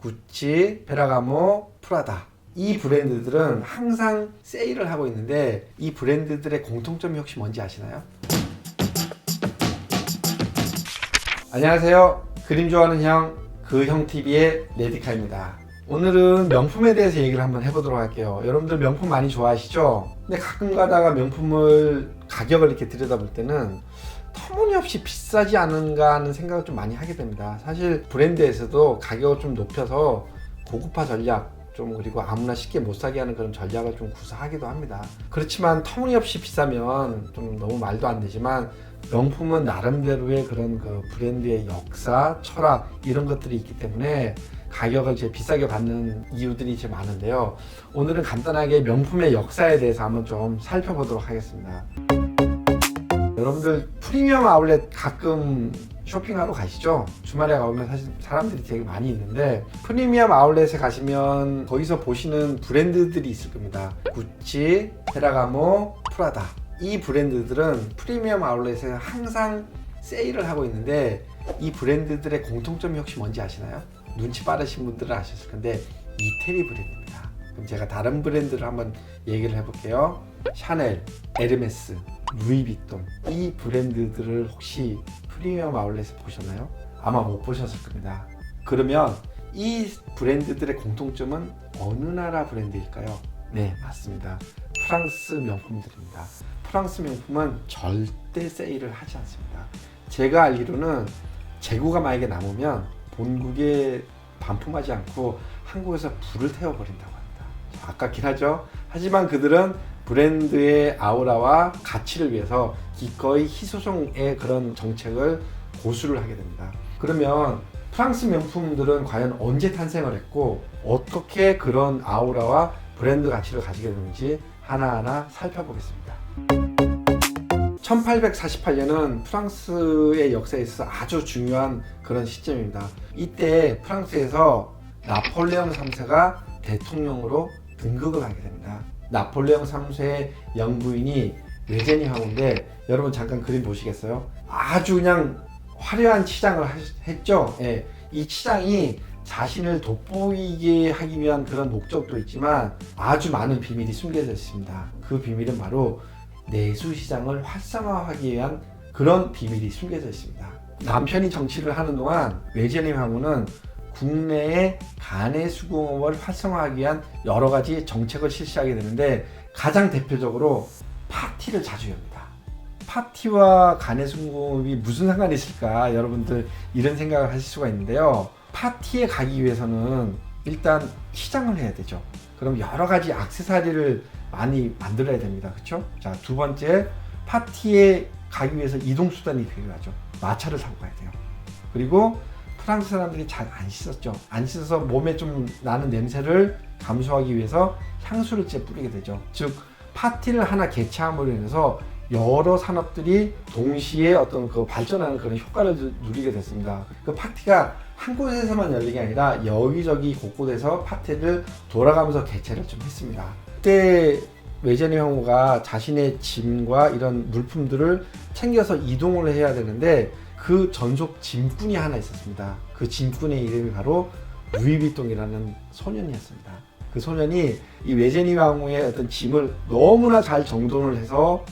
구찌, 페라가모, 프라다. 이 브랜드들은 항상 세일을 하고 있는데 이 브랜드들의 공통점이 혹시 뭔지 아시나요? 안녕하세요. 그림 좋아하는 형, 그 형TV의 레디카입니다. 오늘은 명품에 대해서 얘기를 한번 해보도록 할게요. 여러분들 명품 많이 좋아하시죠? 근데 가끔 가다가 명품을 가격을 이렇게 들여다볼 때는 터무니없이 비싸지 않은가 하는 생각을 좀 많이 하게 됩니다. 사실 브랜드에서도 가격을 좀 높여서 고급화 전략 그리고 아무나 쉽게 못 사게 하는 그런 전략을 좀 구사하기도 합니다. 그렇지만 터무니없이 비싸면 좀 너무 말도 안 되지만 명품은 나름대로의 그런 그 브랜드의 역사, 철학 이런 것들이 있기 때문에 가격을 이제 비싸게 받는 이유들이 이제 많은데요. 오늘은 간단하게 명품의 역사에 대해서 한번 좀 살펴보도록 하겠습니다. 여러분들 프리미엄 아울렛 가끔 쇼핑하러 가시죠? 주말에 가보면 사실 사람들이 되게 많이 있는데 프리미엄 아울렛에 가시면 거기서 보시는 브랜드들이 있을 겁니다. 구찌, 페라가모, 프라다. 이 브랜드들은 프리미엄 아울렛에 항상 세일을 하고 있는데 이 브랜드들의 공통점이 혹시 뭔지 아시나요? 눈치 빠르신 분들은 아셨을 건데 이태리 브랜드입니다. 그럼 제가 다른 브랜드를 한번 얘기를 해볼게요. 샤넬, 에르메스, 루이비통. 이 브랜드들을 혹시 프리미엄 아울렛에 보셨나요? 아마 못 보셨을 겁니다. 그러면 이 브랜드들의 공통점은 어느 나라 브랜드일까요? 네, 맞습니다. 프랑스 명품들입니다. 프랑스 명품은 절대 세일을 하지 않습니다. 제가 알기로는 재고가 만약에 남으면 본국에 반품하지 않고 한국에서 불을 태워버린다고 합니다. 아깝긴 하죠. 하지만 그들은 브랜드의 아우라와 가치를 위해서 기꺼이 희소성의 그런 정책을 고수를 하게 됩니다. 그러면 프랑스 명품들은 과연 언제 탄생을 했고 어떻게 그런 아우라와 브랜드 가치를 가지게 되는지 하나하나 살펴보겠습니다. 1848년은 프랑스의 역사에 있어서 아주 중요한 그런 시점입니다. 이때 프랑스에서 나폴레옹 3세가 대통령으로 등극을 하게 됩니다. 나폴레옹 3세의 영부인이 외제니 황후인데 여러분 잠깐 그림 보시겠어요? 아주 그냥 화려한 치장을 했죠. 예, 이 치장이 자신을 돋보이게 하기 위한 그런 목적도 있지만 아주 많은 비밀이 숨겨져 있습니다. 그 비밀은 바로 내수시장을 활성화하기 위한 그런 비밀이 숨겨져 있습니다. 남편이 정치를 하는 동안 외제니 황후는 국내의 간의 수공업을 활성화하기 위한 여러 가지 정책을 실시하게 되는데 가장 대표적으로 파티를 자주 엽니다. 파티와 간의 수공업이 무슨 상관이 있을까? 여러분들 이런 생각을 하실 수가 있는데요. 파티에 가기 위해서는 일단 시장을 해야 되죠. 그럼 여러 가지 액세서리를 많이 만들어야 됩니다. 그렇죠? 자, 두 번째, 파티에 가기 위해서 이동수단이 필요하죠. 마차를 타고 가야 돼요. 그리고 프랑스 사람들이 잘 안 씻었죠. 안 씻어서 몸에 좀 나는 냄새를 감소하기 위해서 향수를 뿌리게 되죠. 즉 파티를 하나 개최함으로 인해서 여러 산업들이 동시에 어떤 그 발전하는 그런 효과를 누리게 됐습니다. 그 파티가 한 곳에서만 열리는 게 아니라 여기저기 곳곳에서 파티를 돌아가면서 개최를 좀 했습니다. 그때 외제니 황후가 자신의 짐과 이런 물품들을 챙겨서 이동을 해야 되는데 그 전속 짐꾼이 하나 있었습니다. 그 짐꾼의 이름이 바로 루이비통이라는 소년이었습니다. 그 소년이 이 외제니 황후의 어떤 짐을 너무나 잘 정돈을 해서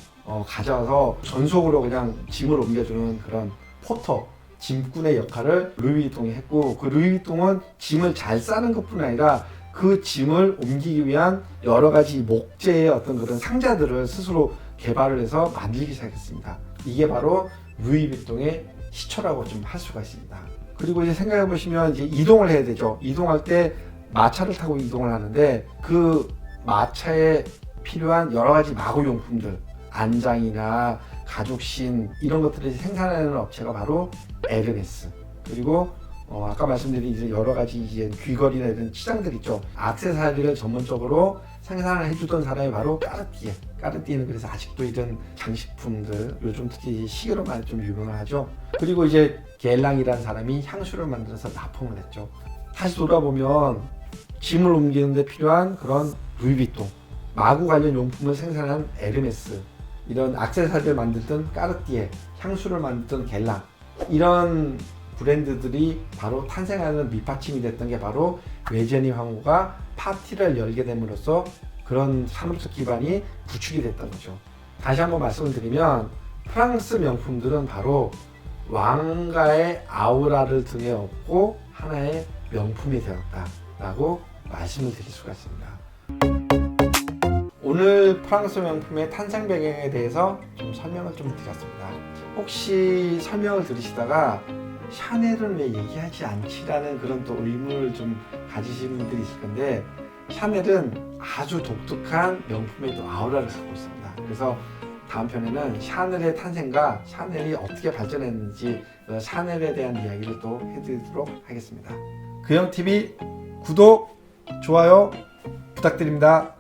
가져와서 전속으로 그냥 짐을 옮겨주는 그런 포터, 짐꾼의 역할을 루이비통이 했고 그 루이비통은 짐을 잘 싸는 것뿐 아니라 그 짐을 옮기기 위한 여러 가지 목재의 어떤 그런 상자들을 스스로 개발을 해서 만들기 시작했습니다. 이게 바로 루이비통의 시초라고 좀 할 수가 있습니다. 그리고 이제 생각해 보시면 이제 이동을 해야 되죠. 이동할 때 마차를 타고 이동을 하는데 그 마차에 필요한 여러 가지 마구용품들, 안장이나 가죽신 이런 것들을 생산하는 업체가 바로 에르메스. 그리고 아까 말씀드린 이제 여러 가지 이제 귀걸이나 이런 치장들 있죠. 액세서리를 전문적으로 생산을 해주던 사람이 바로 까르띠에. 까르띠에는 그래서 아직도 이런 장식품들 요즘 특히 시계로 많이 좀 유명하죠. 그리고 이제 겔랑이라는 사람이 향수를 만들어서 납품을 했죠. 다시 돌아보면 짐을 옮기는 데 필요한 그런 루이비통, 마구 관련 용품을 생산하는 에르메스, 이런 액세서리를 만들던 까르띠에, 향수를 만들던 겔랑, 이런 브랜드들이 바로 탄생하는 밑받침이 됐던 게 바로 외제니 황후가 파티를 열게 됨으로써 그런 산업적 기반이 구축이 됐던 거죠. 다시 한번 말씀을 드리면 프랑스 명품들은 바로 왕가의 아우라를 등에 업고 하나의 명품이 되었다라고 말씀을 드릴 수가 있습니다. 오늘 프랑스 명품의 탄생 배경에 대해서 좀 설명을 좀 드렸습니다. 혹시 설명을 들으시다가 샤넬은 왜 얘기하지 않지라는 그런 또 의문을 좀 가지시는 분들이 있을 건데, 샤넬은 아주 독특한 명품의 또 아우라를 갖고 있습니다. 그래서 다음 편에는 샤넬의 탄생과 샤넬이 어떻게 발전했는지 샤넬에 대한 이야기를 또 해드리도록 하겠습니다. 그영TV 구독, 좋아요 부탁드립니다.